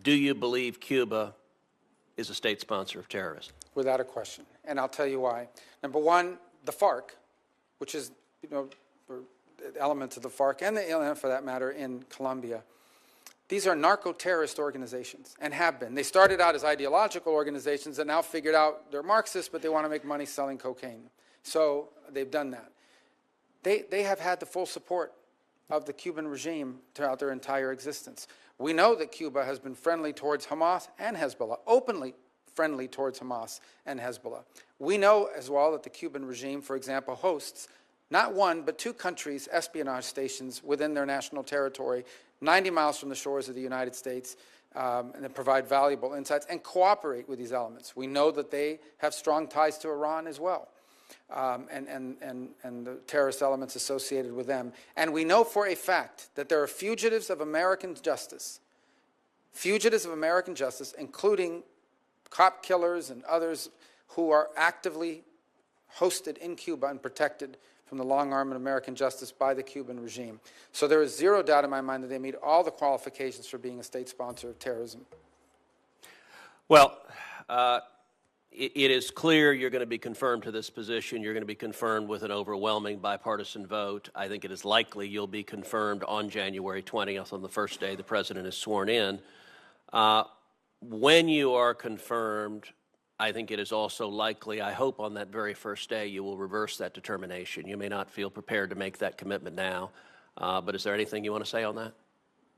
do you believe Cuba is a state sponsor of terrorism? Without a question, and I'll tell you why. Number one, the FARC, which is, elements of the FARC and the ELN for that matter in Colombia. These are narco-terrorist organizations and have been. They started out as ideological organizations and now figured out they're Marxists, but they want to make money selling cocaine. So they've done that. They have had the full support of the Cuban regime throughout their entire existence. We know that Cuba has been friendly towards Hamas and Hezbollah, openly friendly towards Hamas and Hezbollah. We know as well that the Cuban regime, for example, hosts not one but two countries' espionage stations within their national territory, 90 miles from the shores of the United States, and that provide valuable insights and cooperate with these elements. We know that they have strong ties to Iran as well, and the terrorist elements associated with them. And we know for a fact that there are fugitives of American justice, including cop killers and others who are actively hosted in Cuba and protected from the long arm of American justice by the Cuban regime. So there is zero doubt in my mind that they meet all the qualifications for being a state sponsor of terrorism. Well, it is clear you're going to be confirmed to this position. You're going to be confirmed with an overwhelming bipartisan vote. I think it is likely you'll be confirmed on January 20th, on the first day the president is sworn in. When you are confirmed, I think it is also likely, I hope on that very first day, you will reverse that determination. You may not feel prepared to make that commitment now, but is there anything you want to say on that?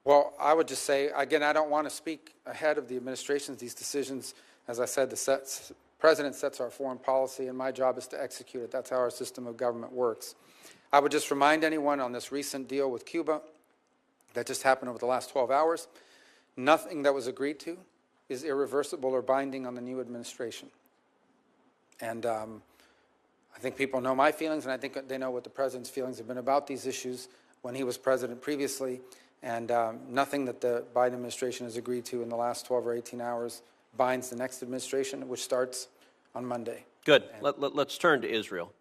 Well, I would just say, again, I don't want to speak ahead of the administration's these decisions. As I said, the president sets our foreign policy, and my job is to execute it. That's how our system of government works. I would just remind anyone on this recent deal with Cuba that just happened over the last 12 hours, nothing that was agreed to is irreversible or binding on the new administration. And I think people know my feelings, and I think they know what the president's feelings have been about these issues when he was president previously, and nothing that the Biden administration has agreed to in the last 12 or 18 hours binds the next administration, which starts on Monday. Good. Let's turn to Israel.